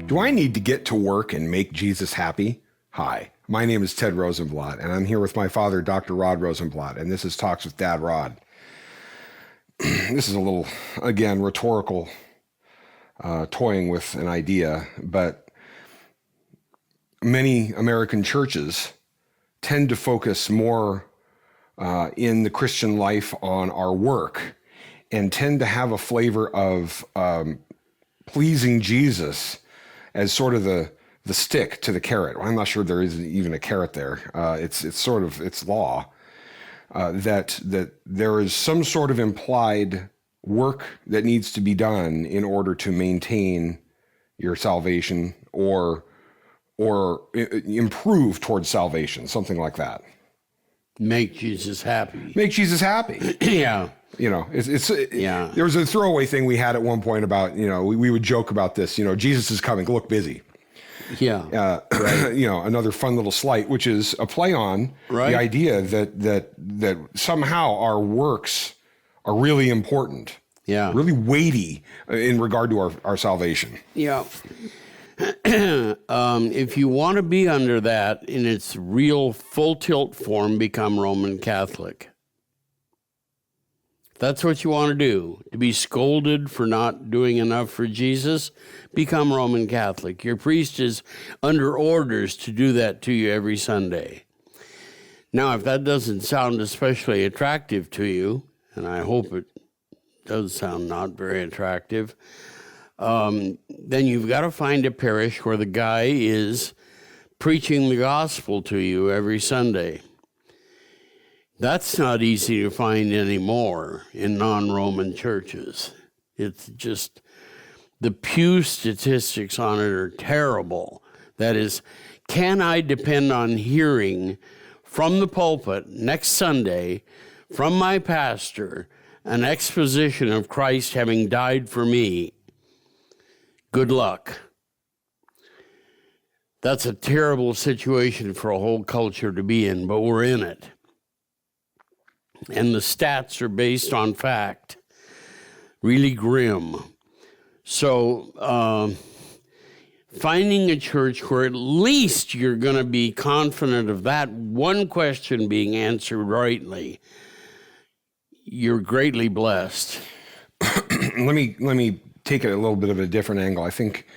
Do I need to get to work and make Jesus happy? Hi, my name is Ted Rosenblatt, and I'm here with my father, Dr. Rod Rosenblatt, and this is Talks with Dad Rod. This is a little, again, rhetorical, toying with an idea, but many American churches tend to focus more in the Christian life on our work and tend to have a flavor of pleasing Jesus as sort of the stick to the carrot. Well, I'm not sure there is even a carrot there. It's law that there is some sort of implied work that needs to be done in order to maintain your salvation or improve towards salvation, something like that. Make Jesus happy. Make Jesus happy. Yeah. You know, there was a throwaway thing we had at one point about, we would joke about this, Jesus is coming, look busy. Yeah. Right. Another fun little slight, which is a play on the idea that somehow our works are really important. Yeah. Really weighty in regard to our salvation. Yeah. If you want to be under that in its real full tilt form, become Roman Catholic. If that's what you want to do, to be scolded for not doing enough for Jesus, become Roman Catholic. Your priest is under orders to do that to you every Sunday. Now, if that doesn't sound especially attractive to you, and I hope it does sound not very attractive, then you've got to find a parish where the guy is preaching the gospel to you every Sunday. That's not easy to find anymore in non-Roman churches. It's just, the pew statistics on it are terrible. That is, can I depend on hearing from the pulpit next Sunday from my pastor an exposition of Christ having died for me? Good luck. That's a terrible situation for a whole culture to be in, but we're in it. And the stats are based on fact. Really grim. So, finding a church where at least you're going to be confident of that one question being answered rightly, you're greatly blessed. Let me take it a little bit of a different angle. I think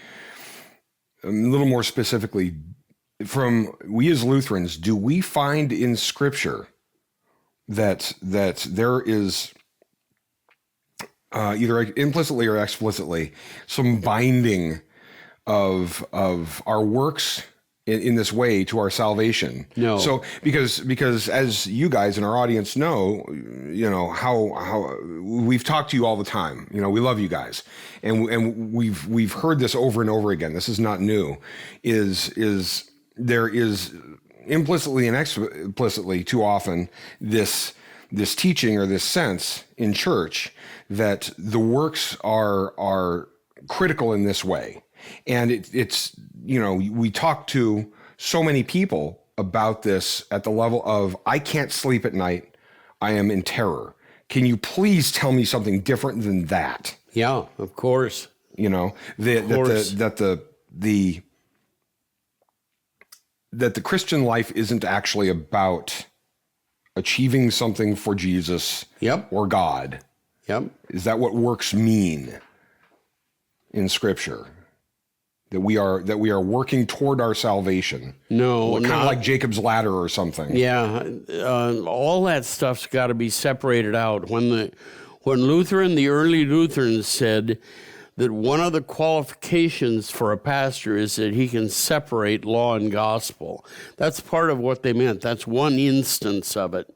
a little more specifically, we as Lutherans, do we find in Scripture that there is either implicitly or explicitly some binding of our works in this way to our salvation? No. So because as you guys in our audience know, how we've talked to you all the time. We love you guys, and we've heard this over and over again. This is not new. Is there is implicitly and explicitly too often this teaching or this sense in church that the works are critical in this way. And it's we talk to so many people about this at the level of, I can't sleep at night. I am in terror. Can you please tell me something different than that? Yeah, of course. That the Christian life isn't actually about achieving something for Jesus or God. Yep. Is that what works mean in Scripture? That we are working toward our salvation. No, kind of like Jacob's ladder or something. Yeah, all that stuff's got to be separated out. When Luther and the early Lutherans said that one of the qualifications for a pastor is that he can separate law and gospel, that's part of what they meant. That's one instance of it.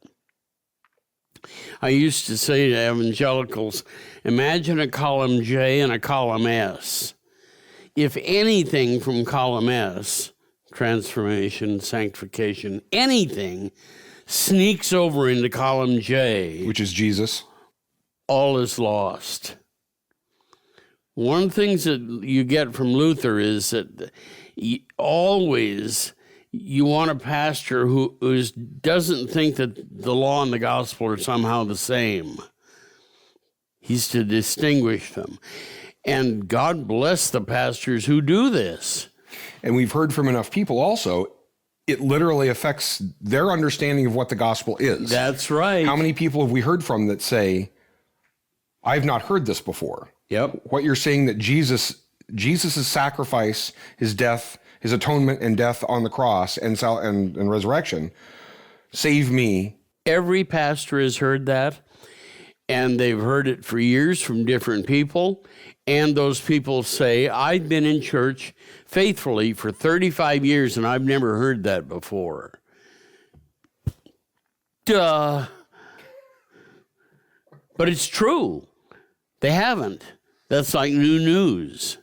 I used to say to evangelicals, imagine a column J and a column S. If anything from column S, transformation, sanctification, anything sneaks over into column J, which is Jesus, all is lost. One of the things that you get from Luther is that always you want a pastor who doesn't think that the law and the gospel are somehow the same. He's to distinguish them. And God bless the pastors who do this. And we've heard from enough people also, it literally affects their understanding of what the gospel is. That's right. How many people have we heard from that say, I've not heard this before? Yep. What you're saying that Jesus' sacrifice, his death, his atonement and death on the cross and resurrection save me. Every pastor has heard that, and they've heard it for years from different people. And those people say, I've been in church faithfully for 35 years, and I've never heard that before. Duh. But it's true. They haven't. That's like new news.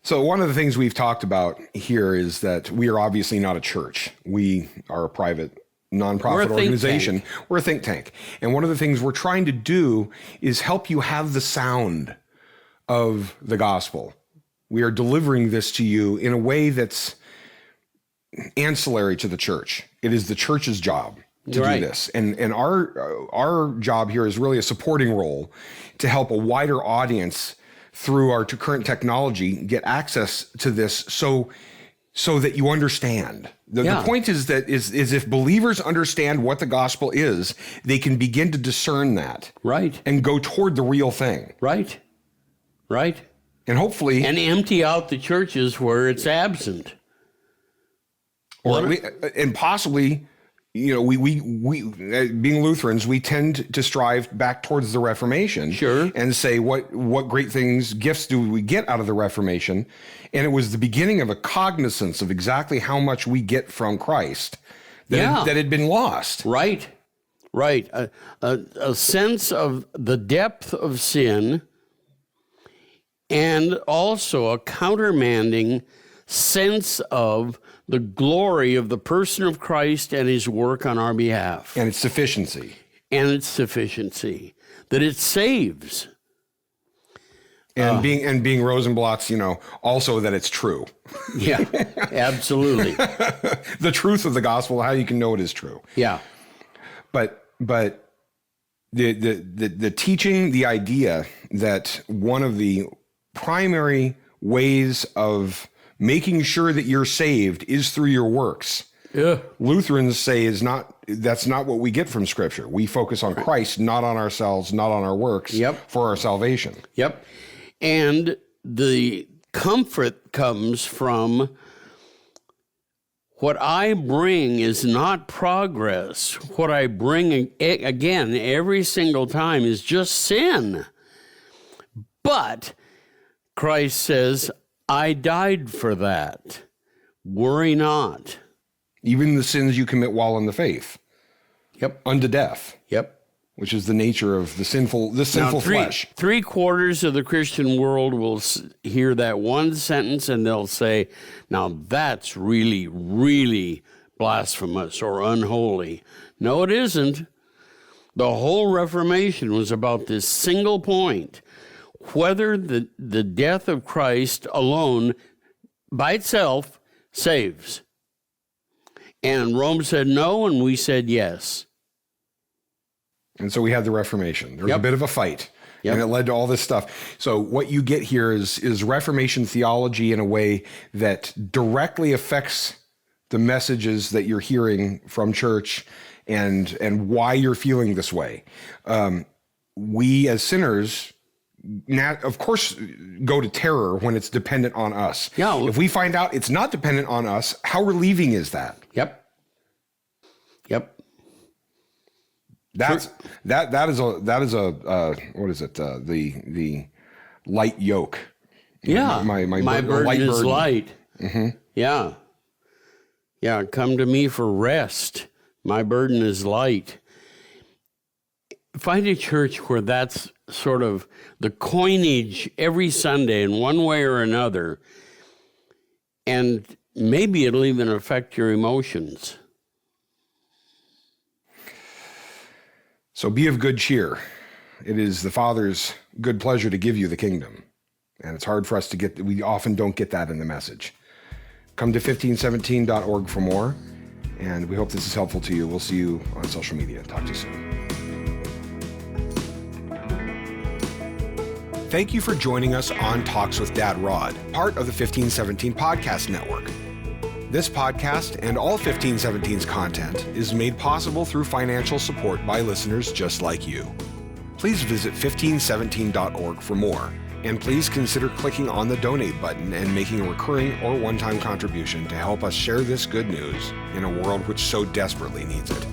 So one of the things we've talked about here is that we are obviously not a church. We are a private nonprofit organization. We're a think tank. And one of the things we're trying to do is help you have the sound of the gospel. We are delivering this to you in a way that's ancillary to the church. It is the church's job to do this. And our job here is really a supporting role to help a wider audience through our current technology get access to this so that you understand. The point is that is if believers understand what the gospel is, they can begin to discern that. Right. And go toward the real thing. Right. Right. And hopefully... And empty out the churches where it's absent. And possibly, you know, we being Lutherans, we tend to strive back towards the Reformation. Sure. And say, what great gifts do we get out of the Reformation? And it was the beginning of a cognizance of exactly how much we get from Christ that had been lost. Right. Right. A sense of the depth of sin, and also a countermanding sense of the glory of the person of Christ and his work on our behalf. And its sufficiency. That it saves. And being Rosenblatt's, you know, also that it's true. Yeah, absolutely. The truth of the gospel, how you can know it is true. Yeah. But the teaching, the idea that one of the primary ways of making sure that you're saved is through your works. Yeah. Lutherans say that's not what we get from Scripture. We focus on Christ, not on ourselves, not on our works for our salvation. Yep. And the comfort comes from what I bring is not progress. What I bring, again, every single time is just sin. But Christ says, I died for that. Worry not. Even the sins you commit while in the faith. Yep. Unto death. Yep. Which is the nature of the sinful flesh. 3/4 of the Christian world will hear that one sentence and they'll say, now that's really, really blasphemous or unholy. No, it isn't. The whole Reformation was about this single point. Whether the death of Christ alone by itself saves. And Rome said no, and we said yes. And so we had the Reformation. There was a bit of a fight, and it led to all this stuff. So what you get here is Reformation theology in a way that directly affects the messages that you're hearing from church and why you're feeling this way. We as sinners... of course, go to terror when it's dependent on us. Yeah. If we find out it's not dependent on us, how relieving is that? Yep. That is a what is it? The light yoke. Yeah. My burden is light. Mm-hmm. Yeah. Yeah. Come to me for rest. My burden is light. Find a church where that's sort of the coinage every Sunday in one way or another, and maybe it'll even affect your emotions. So be of good cheer. It is the Father's good pleasure to give you the kingdom. And it's hard for us to get, we often don't get that in the message. Come to 1517.org for more, and we hope this is helpful to you. We'll see you on social media. Talk to you soon. Thank you for joining us on Talks with Dad Rod, part of the 1517 Podcast Network. This podcast and all 1517's content is made possible through financial support by listeners just like you. Please visit 1517.org for more, and please consider clicking on the donate button and making a recurring or one-time contribution to help us share this good news in a world which so desperately needs it.